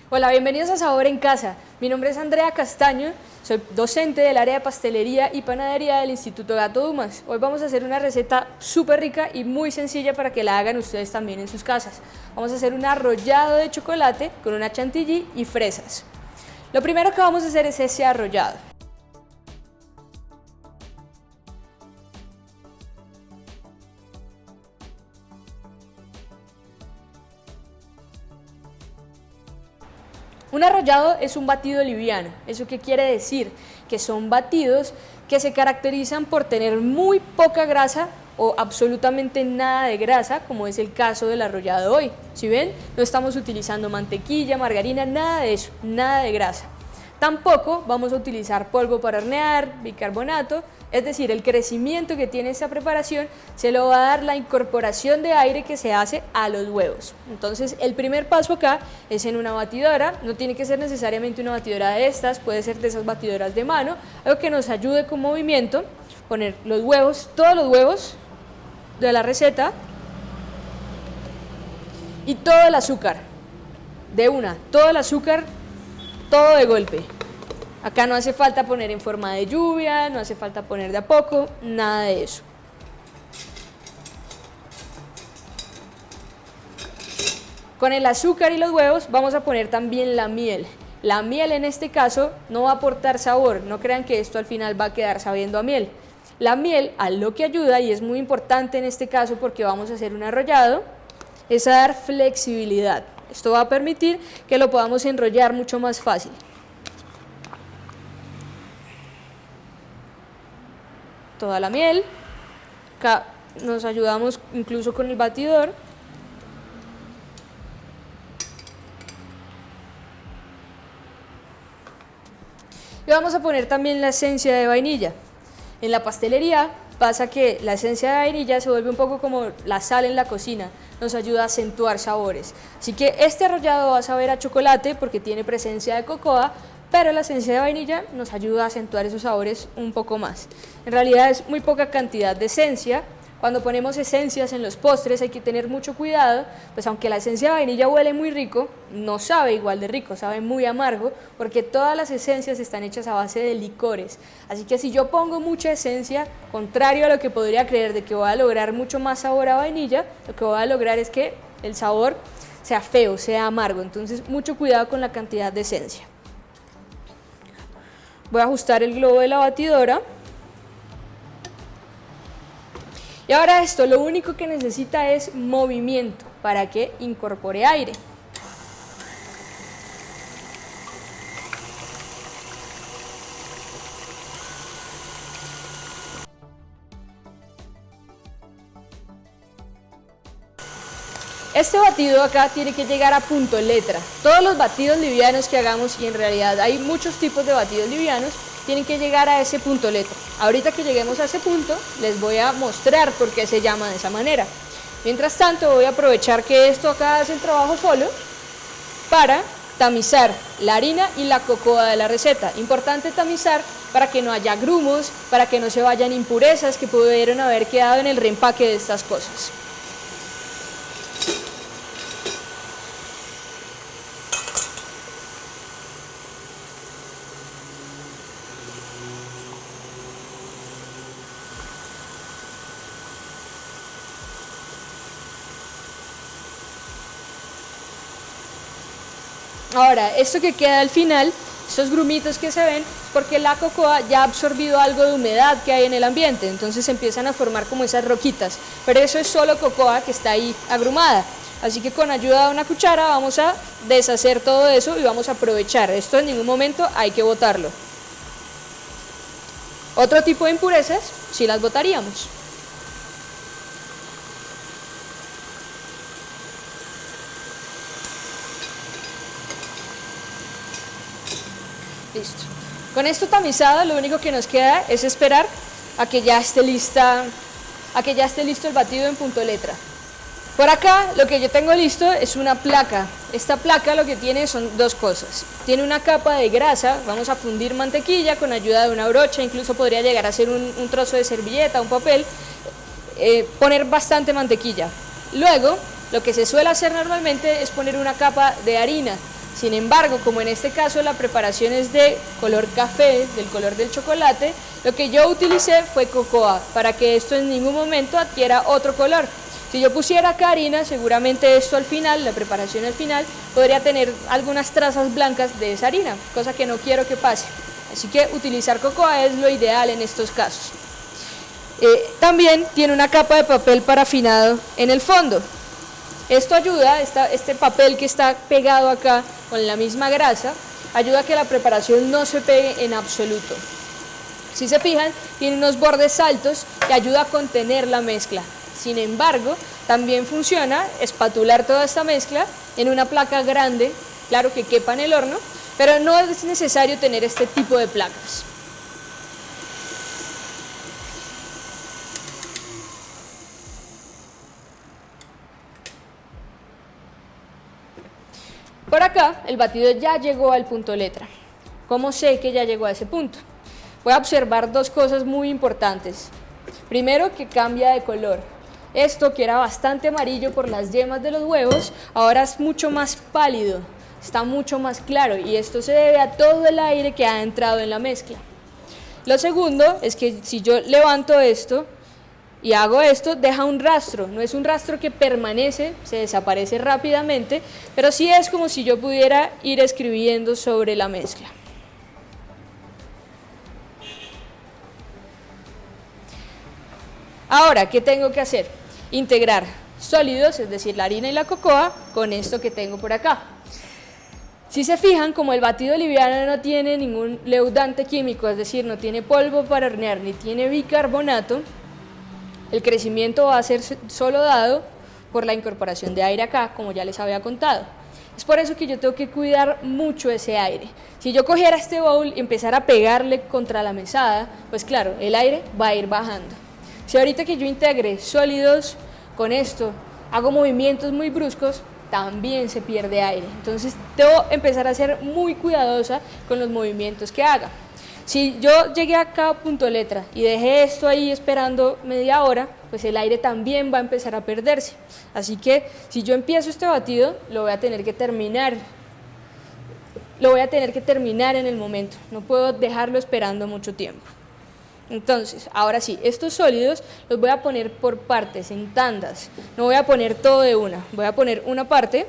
Hola, bienvenidos a Sabor en Casa. Mi nombre es Andrea Castaño, soy docente del área de pastelería y panadería del Instituto Gato Dumas. Hoy vamos a hacer una receta súper rica y muy sencilla para que la hagan ustedes también en sus casas. Vamos a hacer un arrollado de chocolate con una chantilly y fresas. Lo primero que vamos a hacer es ese arrollado. Un arrollado es un batido liviano. ¿Eso qué quiere decir? Que son batidos que se caracterizan por tener muy poca grasa o absolutamente nada de grasa, como es el caso del arrollado hoy. ¿Sí ven? No estamos utilizando mantequilla, margarina, nada de eso, nada de grasa. Tampoco vamos a utilizar polvo para hornear, bicarbonato, es decir, el crecimiento que tiene esta preparación se lo va a dar la incorporación de aire que se hace a los huevos. Entonces, el primer paso acá es en una batidora, no tiene que ser necesariamente una batidora de estas, puede ser de esas batidoras de mano, algo que nos ayude con movimiento, poner los huevos, todos los huevos de la receta y todo el azúcar, de una, todo el azúcar, todo de golpe. Acá no hace falta poner en forma de lluvia, no hace falta poner de a poco, nada de eso. Con el azúcar y los huevos vamos a poner también la miel. La miel en este caso no va a aportar sabor, no crean que esto al final va a quedar sabiendo a miel. La miel a lo que ayuda, y es muy importante en este caso porque vamos a hacer un arrollado, es a dar flexibilidad. Esto va a permitir que lo podamos enrollar mucho más fácil. Toda la miel, acá nos ayudamos incluso con el batidor. Y vamos a poner también la esencia de vainilla. En la pastelería pasa que la esencia de vainilla se vuelve un poco como la sal en la cocina, nos ayuda a acentuar sabores. Así que este arrollado va a saber a chocolate porque tiene presencia de cocoa, pero la esencia de vainilla nos ayuda a acentuar esos sabores un poco más. En realidad es muy poca cantidad de esencia. Cuando ponemos esencias en los postres hay que tener mucho cuidado, pues aunque la esencia de vainilla huele muy rico, no sabe igual de rico, sabe muy amargo, porque todas las esencias están hechas a base de licores. Así que si yo pongo mucha esencia, contrario a lo que podría creer de que voy a lograr mucho más sabor a vainilla, lo que voy a lograr es que el sabor sea feo, sea amargo. Entonces mucho cuidado con la cantidad de esencia. Voy a ajustar el globo de la batidora. Y ahora esto lo único que necesita es movimiento para que incorpore aire. Este batido acá tiene que llegar a punto letra. Todos los batidos livianos que hagamos, y en realidad hay muchos tipos de batidos livianos, tienen que llegar a ese punto letra. Ahorita que lleguemos a ese punto, les voy a mostrar por qué se llama de esa manera. Mientras tanto, voy a aprovechar que esto acá hace el trabajo solo para tamizar la harina y la cocoa de la receta. Importante tamizar para que no haya grumos, para que no se vayan impurezas que pudieron haber quedado en el reempaque de estas cosas. Ahora, esto que queda al final, estos grumitos que se ven, porque la cocoa ya ha absorbido algo de humedad que hay en el ambiente, entonces empiezan a formar como esas roquitas, pero eso es solo cocoa que está ahí agrumada. Así que con ayuda de una cuchara vamos a deshacer todo eso y vamos a aprovechar. Esto en ningún momento hay que botarlo. Otro tipo de impurezas sí las botaríamos. Listo. Con esto tamizado lo único que nos queda es esperar a que ya esté listo el batido en punto letra. Por acá lo que yo tengo listo es una placa. Esta placa lo que tiene son dos cosas. Tiene una capa de grasa, vamos a fundir mantequilla con ayuda de una brocha, incluso podría llegar a ser un trozo de servilleta, un papel, poner bastante mantequilla. Luego, lo que se suele hacer normalmente es poner una capa de harina. Sin embargo, como en este caso la preparación es de color café, del color del chocolate, lo que yo utilicé fue cocoa para que esto en ningún momento adquiera otro color. Si yo pusiera acá harina, seguramente esto al final, la preparación al final, podría tener algunas trazas blancas de esa harina, cosa que no quiero que pase. Así que utilizar cocoa es lo ideal en estos casos. También tiene una capa de papel parafinado en el fondo. Esto ayuda, este papel que está pegado acá con la misma grasa, ayuda a que la preparación no se pegue en absoluto. Si se fijan, tiene unos bordes altos y ayuda a contener la mezcla. Sin embargo, también funciona espatular toda esta mezcla en una placa grande, claro que quepa en el horno, pero no es necesario tener este tipo de placas. Por acá, el batido ya llegó al punto letra. ¿Cómo sé que ya llegó a ese punto? Voy a observar dos cosas muy importantes. Primero, que cambia de color. Esto, que era bastante amarillo por las yemas de los huevos, ahora es mucho más pálido, está mucho más claro, y esto se debe a todo el aire que ha entrado en la mezcla. Lo segundo es que si yo levanto esto y hago esto, deja un rastro. No es un rastro que permanece, se desaparece rápidamente, pero sí es como si yo pudiera ir escribiendo sobre la mezcla. Ahora, ¿qué tengo que hacer? Integrar sólidos, es decir, la harina y la cocoa, con esto que tengo por acá. Si se fijan, como el batido liviano no tiene ningún leudante químico, es decir, no tiene polvo para hornear ni tiene bicarbonato, el crecimiento va a ser solo dado por la incorporación de aire acá, como ya les había contado. Es por eso que yo tengo que cuidar mucho ese aire. Si yo cogiera este bowl y empezara a pegarle contra la mesada, pues claro, el aire va a ir bajando. Si ahorita que yo integre sólidos con esto, hago movimientos muy bruscos, también se pierde aire. Entonces debo empezar a ser muy cuidadosa con los movimientos que haga. Si yo llegué acá a punto letra y dejé esto ahí esperando media hora, pues el aire también va a empezar a perderse. Así que si yo empiezo este batido, lo voy a tener que terminar en el momento. No puedo dejarlo esperando mucho tiempo. Entonces, ahora sí, estos sólidos los voy a poner por partes, en tandas. No voy a poner todo de una. Voy a poner una parte.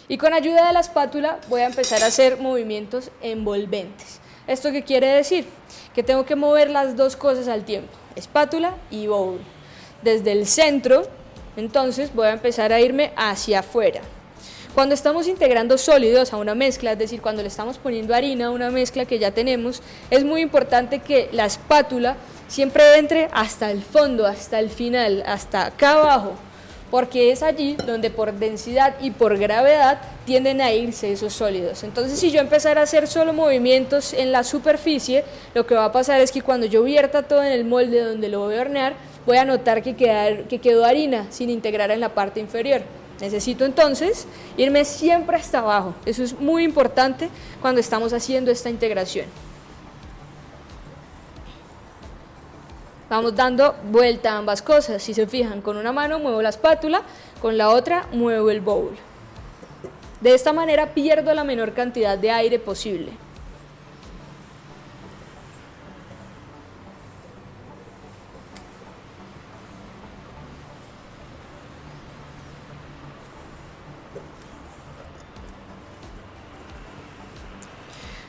Y con ayuda de la espátula voy a empezar a hacer movimientos envolventes. ¿Esto qué quiere decir? Que tengo que mover las dos cosas al tiempo, espátula y bowl. Desde el centro, entonces voy a empezar a irme hacia afuera. Cuando estamos integrando sólidos a una mezcla, es decir, cuando le estamos poniendo harina a una mezcla que ya tenemos, es muy importante que la espátula siempre entre hasta el fondo, hasta el final, hasta acá abajo, porque es allí donde por densidad y por gravedad tienden a irse esos sólidos. Entonces, si yo empezara a hacer solo movimientos en la superficie, lo que va a pasar es que cuando yo vierta todo en el molde donde lo voy a hornear, voy a notar que quedó harina sin integrar en la parte inferior. Necesito entonces irme siempre hasta abajo. Eso es muy importante cuando estamos haciendo esta integración. Vamos dando vuelta a ambas cosas. Si se fijan, con una mano muevo la espátula, con la otra muevo el bowl. De esta manera pierdo la menor cantidad de aire posible.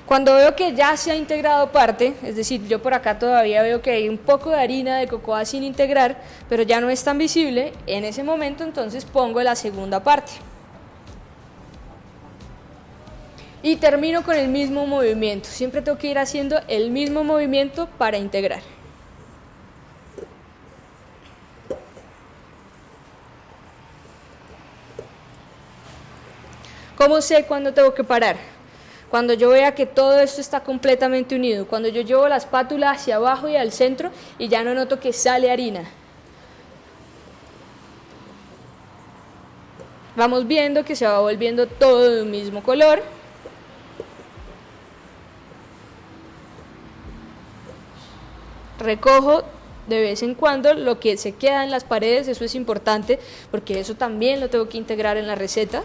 Cuando veo que ya se ha integrado parte, es decir, yo por acá todavía veo que hay un poco de harina de cocoa sin integrar, pero ya no es tan visible, en ese momento entonces pongo la segunda parte. Y termino con el mismo movimiento, siempre tengo que ir haciendo el mismo movimiento para integrar. ¿Cómo sé cuándo tengo que parar? Cuando yo vea que todo esto está completamente unido, cuando yo llevo la espátula hacia abajo y al centro y ya no noto que sale harina. Vamos viendo que se va volviendo todo de un mismo color. Recojo de vez en cuando lo que se queda en las paredes, eso es importante porque eso también lo tengo que integrar en la receta.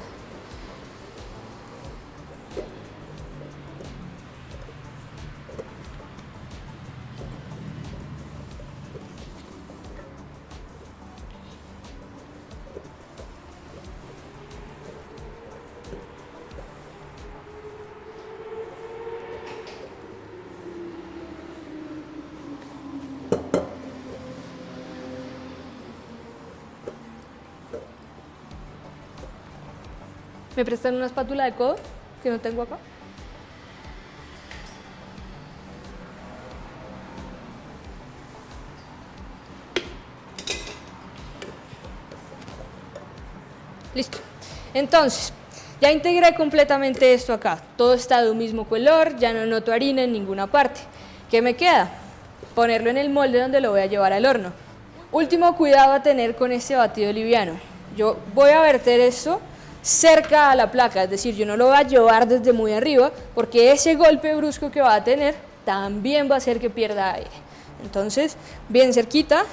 ¿Me prestan una espátula de codo que no tengo acá? Listo. Entonces, ya integré completamente esto acá. Todo está de un mismo color, ya no noto harina en ninguna parte. ¿Qué me queda? Ponerlo en el molde donde lo voy a llevar al horno. Último cuidado a tener con este batido liviano. Yo voy a verter esto cerca a la placa, es decir, yo no lo voy a llevar desde muy arriba porque ese golpe brusco que va a tener también va a hacer que pierda aire. Entonces, bien cerquita,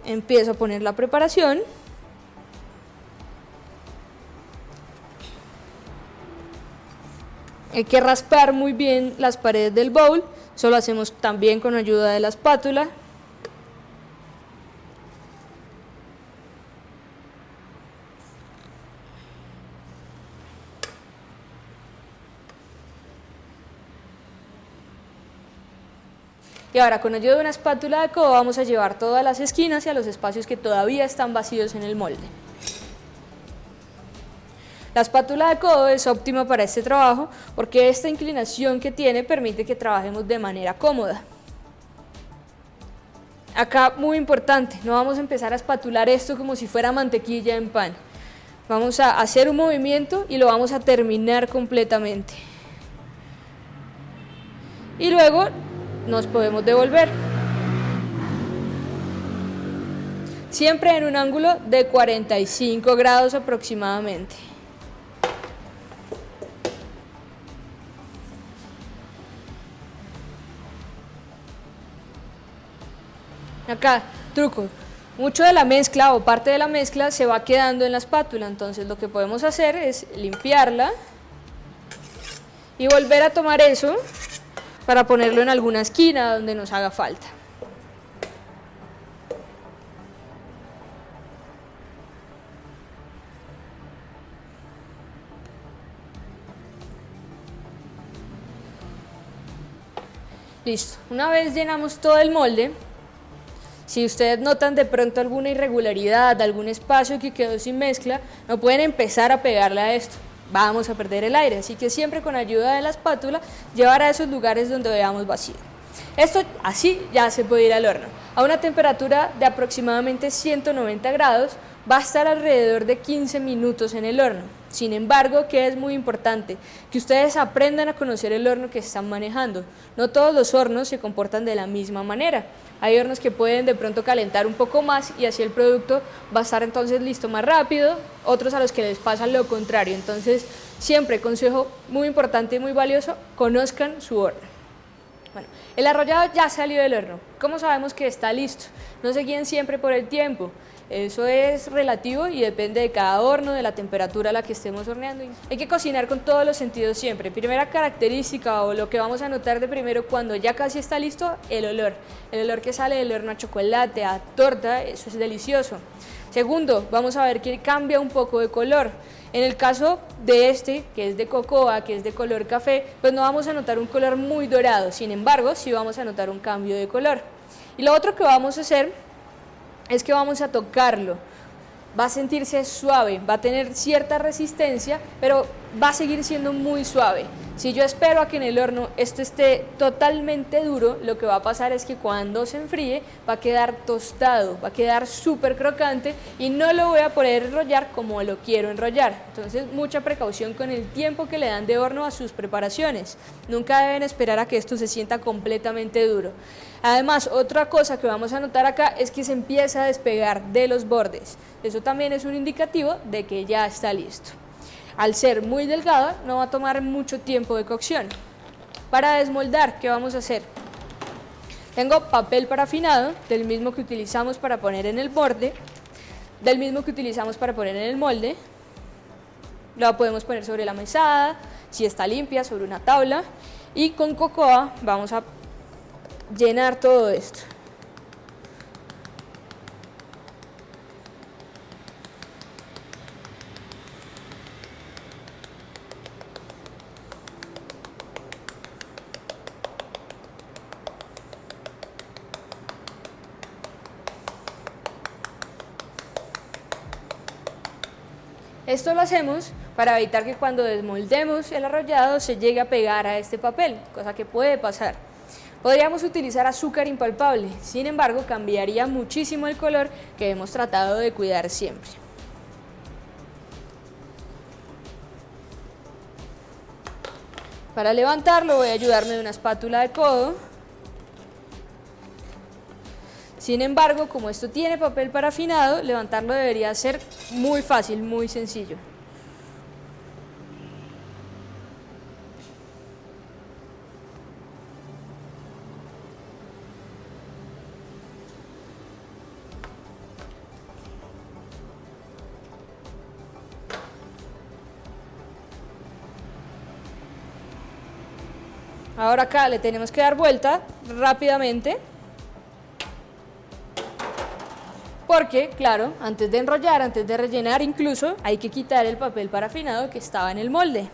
empiezo a poner la preparación. Hay que raspar muy bien las paredes del bowl, eso lo hacemos también con ayuda de la espátula. Y ahora con ayuda de una espátula de codo vamos a llevar todas las esquinas y a los espacios que todavía están vacíos en el molde. La espátula de codo es óptima para este trabajo porque esta inclinación que tiene permite que trabajemos de manera cómoda. Acá muy importante, no vamos a empezar a espatular esto como si fuera mantequilla en pan. Vamos a hacer un movimiento y lo vamos a terminar completamente. Y luego nos podemos devolver. Siempre en un ángulo de 45 grados aproximadamente. Acá, truco. Mucho de la mezcla o parte de la mezcla se va quedando en la espátula, entonces lo que podemos hacer es limpiarla y volver a tomar eso para ponerlo en alguna esquina donde nos haga falta. Listo, una vez llenamos todo el molde, si ustedes notan de pronto alguna irregularidad, algún espacio que quedó sin mezcla, no pueden empezar a pegarle a esto. Vamos a perder el aire, así que siempre con ayuda de la espátula llevar a esos lugares donde veamos vacío. Esto así ya se puede ir al horno. A una temperatura de aproximadamente 190 grados va a estar alrededor de 15 minutos en el horno. Sin embargo, que es muy importante, que ustedes aprendan a conocer el horno que están manejando. No todos los hornos se comportan de la misma manera. Hay hornos que pueden de pronto calentar un poco más y así el producto va a estar entonces listo más rápido, otros a los que les pasa lo contrario. Entonces, siempre, consejo muy importante y muy valioso, conozcan su horno. Bueno, el arrollado ya salió del horno. ¿Cómo sabemos que está listo? No se guíen siempre por el tiempo. Eso es relativo y depende de cada horno, de la temperatura a la que estemos horneando. Hay que cocinar con todos los sentidos siempre. Primera característica o lo que vamos a notar de primero cuando ya casi está listo, el olor. El olor que sale del horno a chocolate, a torta, eso es delicioso. Segundo, vamos a ver que cambia un poco de color. En el caso de este, que es de cocoa, que es de color café, pues no vamos a notar un color muy dorado. Sin embargo, sí vamos a notar un cambio de color. Y lo otro que vamos a hacer es que vamos a tocarlo, va a sentirse suave, va a tener cierta resistencia, pero va a seguir siendo muy suave. Si yo espero a que en el horno esto esté totalmente duro, lo que va a pasar es que cuando se enfríe va a quedar tostado, va a quedar súper crocante y no lo voy a poder enrollar como lo quiero enrollar. Entonces mucha precaución con el tiempo que le dan de horno a sus preparaciones. Nunca deben esperar a que esto se sienta completamente duro. Además, otra cosa que vamos a notar acá es que se empieza a despegar de los bordes. Eso también es un indicativo de que ya está listo. Al ser muy delgada, no va a tomar mucho tiempo de cocción. Para desmoldar, ¿qué vamos a hacer? Tengo papel parafinado, del mismo que utilizamos para poner en el borde, del mismo que utilizamos para poner en el molde. Lo podemos poner sobre la mesada, si está limpia, sobre una tabla, y con cocoa vamos a llenar todo esto. Esto lo hacemos para evitar que cuando desmoldemos el arrollado se llegue a pegar a este papel, cosa que puede pasar. Podríamos utilizar azúcar impalpable, sin embargo cambiaría muchísimo el color que hemos tratado de cuidar siempre. Para levantarlo voy a ayudarme de una espátula de codo. Sin embargo, como esto tiene papel parafinado, levantarlo debería ser muy fácil, muy sencillo. Ahora acá le tenemos que dar vuelta rápidamente. Porque, claro, antes de enrollar, antes de rellenar incluso, hay que quitar el papel parafinado que estaba en el molde.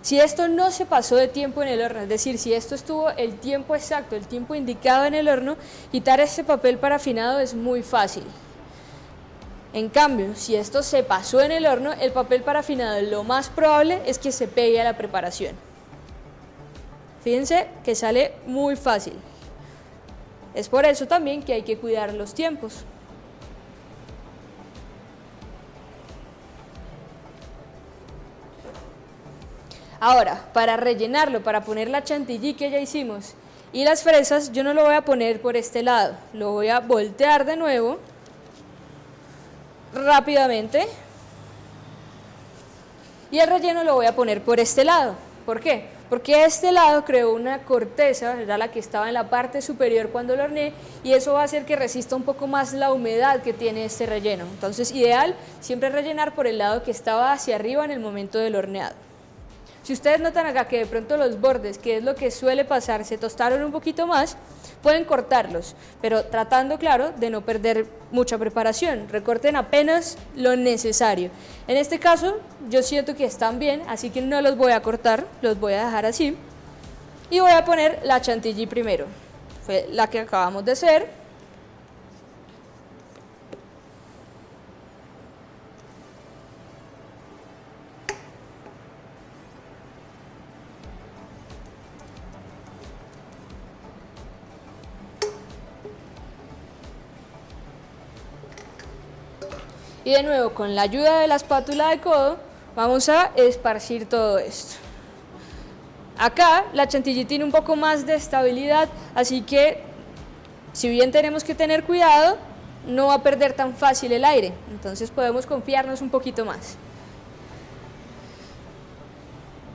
Si esto no se pasó de tiempo en el horno, es decir, si esto estuvo el tiempo exacto, el tiempo indicado en el horno, quitar este papel parafinado es muy fácil. En cambio, si esto se pasó en el horno, el papel parafinado lo más probable es que se pegue a la preparación. Fíjense que sale muy fácil. Es por eso también que hay que cuidar los tiempos. Ahora, para rellenarlo, para poner la chantilly que ya hicimos y las fresas, yo no lo voy a poner por este lado. Lo voy a voltear de nuevo, rápidamente. Y el relleno lo voy a poner por este lado. ¿Por qué? Porque este lado creó una corteza, era la que estaba en la parte superior cuando lo horneé, y eso va a hacer que resista un poco más la humedad que tiene este relleno. Entonces, ideal siempre rellenar por el lado que estaba hacia arriba en el momento del horneado. Si ustedes notan acá que de pronto los bordes, que es lo que suele pasar, se tostaron un poquito más, pueden cortarlos, pero tratando, claro, de no perder mucha preparación. Recorten apenas lo necesario. En este caso, yo siento que están bien, así que no los voy a cortar, los voy a dejar así. Y voy a poner la chantilly primero, fue la que acabamos de hacer. Y de nuevo, con la ayuda de la espátula de codo, vamos a esparcir todo esto. Acá la chantilly tiene un poco más de estabilidad, así que si bien tenemos que tener cuidado, no va a perder tan fácil el aire, entonces podemos confiarnos un poquito más.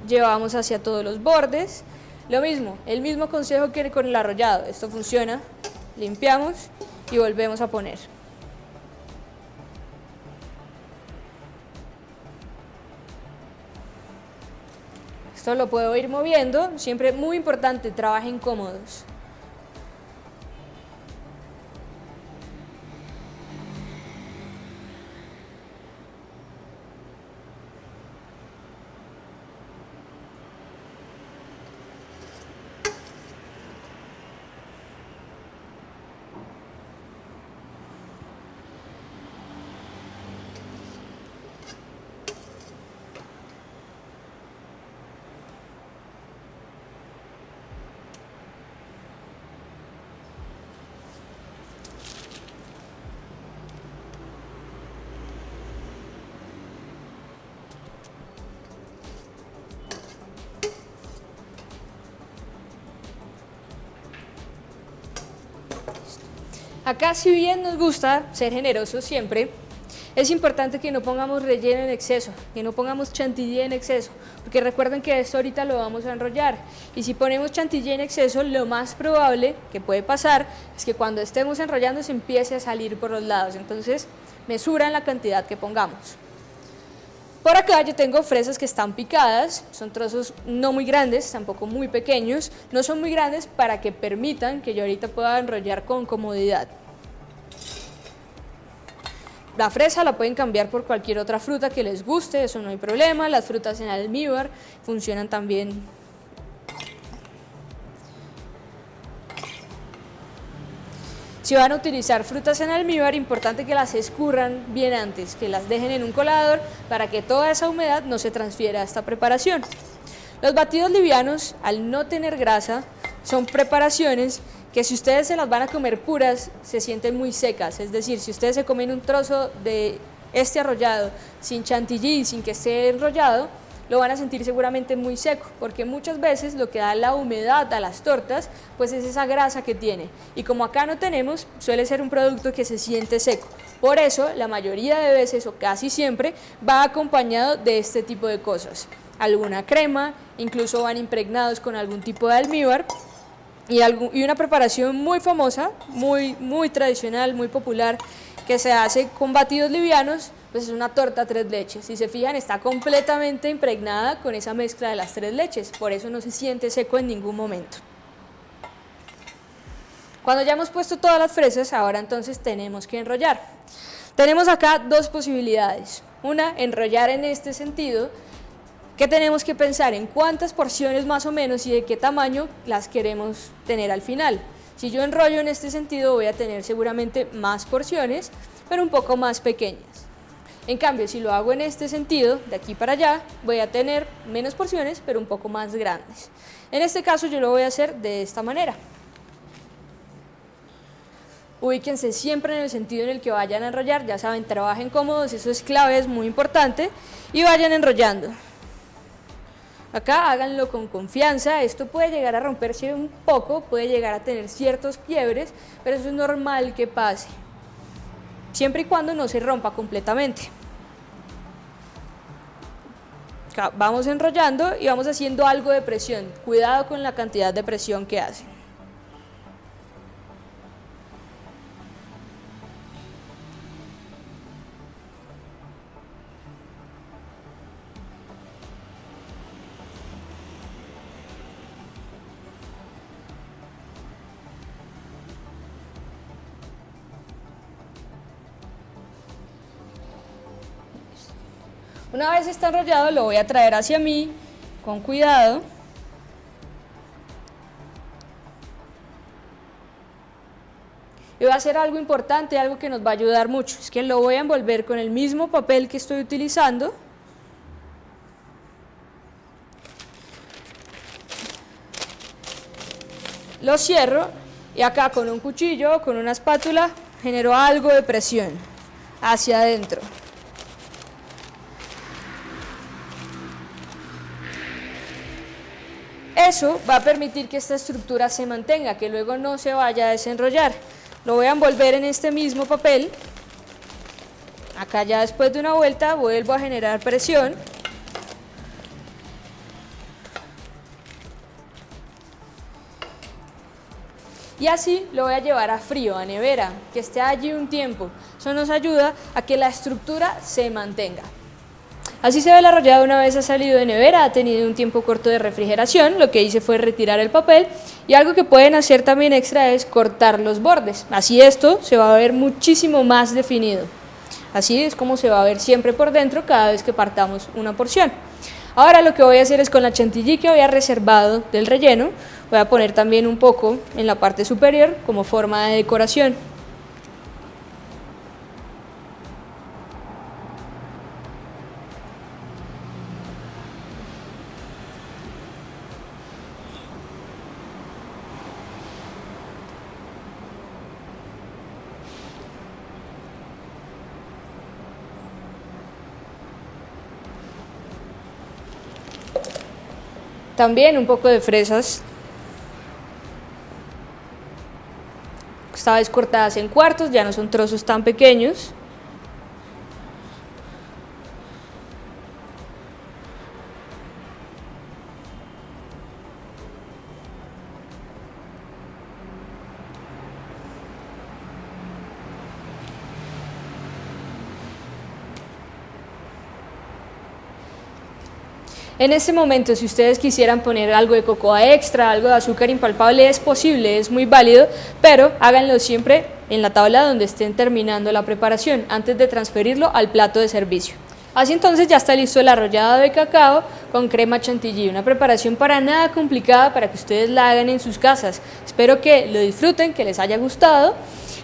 Llevamos hacia todos los bordes, lo mismo, el mismo consejo que con el arrollado, esto funciona, limpiamos y volvemos a poner. Esto lo puedo ir moviendo, siempre muy importante, trabajen cómodos. Acá, si bien nos gusta ser generosos siempre, Es importante que no pongamos relleno en exceso, que no pongamos chantilly en exceso, porque recuerden que esto ahorita lo vamos a enrollar, y si ponemos chantilly en exceso, lo más probable que puede pasar es que cuando estemos enrollando se empiece a salir por los lados. Entonces mesura en la cantidad que pongamos. Por acá yo tengo fresas que están picadas, son trozos no muy grandes, tampoco muy pequeños, no son muy grandes para que permitan que yo ahorita pueda enrollar con comodidad. La fresa la pueden cambiar por cualquier otra fruta que les guste, eso no hay problema. Las frutas en almíbar funcionan también. Si van a utilizar frutas en almíbar, importante que las escurran bien antes, que las dejen en un colador para que toda esa humedad no se transfiera a esta preparación. Los batidos livianos, al no tener grasa, son preparaciones que si ustedes se las van a comer puras, se sienten muy secas. Es decir, si ustedes se comen un trozo de este arrollado sin chantilly, sin que esté enrollado, lo van a sentir seguramente muy seco, porque muchas veces lo que da la humedad a las tortas, pues es esa grasa que tiene. Y como acá no tenemos, suele ser un producto que se siente seco. Por eso, la mayoría de veces, o casi siempre, va acompañado de este tipo de cosas. Alguna crema, incluso van impregnados con algún tipo de almíbar. Y una preparación muy famosa, muy tradicional, muy popular, que se hace con batidos livianos, pues es una torta tres leches. Si se fijan, está completamente impregnada con esa mezcla de las tres leches, por eso no se siente seco en ningún momento. Cuando ya hemos puesto todas las fresas, ahora entonces tenemos que enrollar. Tenemos acá dos posibilidades. Una, enrollar en este sentido, que tenemos que pensar en cuántas porciones más o menos y de qué tamaño las queremos tener al final. Si yo enrollo en este sentido voy a tener seguramente más porciones, pero un poco más pequeñas. En cambio, si lo hago en este sentido, de aquí para allá, voy a tener menos porciones, pero un poco más grandes. En este caso yo lo voy a hacer de esta manera. Ubíquense siempre en el sentido en el que vayan a enrollar, ya saben, trabajen cómodos, eso es clave, es muy importante, y vayan enrollando. Acá háganlo con confianza, esto puede llegar a romperse un poco, puede llegar a tener ciertos quiebres, pero eso es normal que pase, siempre y cuando no se rompa completamente. Acá vamos enrollando y vamos haciendo algo de presión, cuidado con la cantidad de presión que hacen. Una vez está enrollado lo voy a traer hacia mí con cuidado. Y voy a hacer algo importante, algo que nos va a ayudar mucho, es que lo voy a envolver con el mismo papel que estoy utilizando. Lo cierro y acá con un cuchillo o con una espátula genero algo de presión hacia adentro. Eso va a permitir que esta estructura se mantenga, que luego no se vaya a desenrollar. Lo voy a envolver en este mismo papel. Acá ya después de una vuelta vuelvo a generar presión. Y así lo voy a llevar a frío, a nevera, que esté allí un tiempo. Eso nos ayuda a que la estructura se mantenga. Así se ve el arrollado una vez ha salido de nevera, ha tenido un tiempo corto de refrigeración. Lo que hice fue retirar el papel y algo que pueden hacer también extra es cortar los bordes. Así esto se va a ver muchísimo más definido. Así es como se va a ver siempre por dentro cada vez que partamos una porción. Ahora lo que voy a hacer es con la chantilly que había reservado del relleno, voy a poner también un poco en la parte superior como forma de decoración. También un poco de fresas, esta vez cortadas en cuartos, ya no son trozos tan pequeños. En este momento, si ustedes quisieran poner algo de cocoa extra, algo de azúcar impalpable, es posible, es muy válido, pero háganlo siempre en la tabla donde estén terminando la preparación, antes de transferirlo al plato de servicio. Así entonces ya está listo el arrollado de cacao con crema chantilly, una preparación para nada complicada para que ustedes la hagan en sus casas. Espero que lo disfruten, que les haya gustado.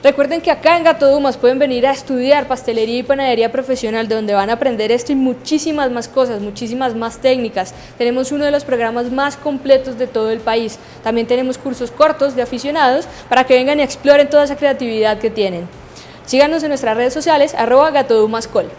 Recuerden que acá en Gato Dumas pueden venir a estudiar pastelería y panadería profesional, donde van a aprender esto y muchísimas más cosas, muchísimas más técnicas. Tenemos uno de los programas más completos de todo el país. También tenemos cursos cortos de aficionados para que vengan y exploren toda esa creatividad que tienen. Síganos en nuestras redes sociales, @GatoDumasCol.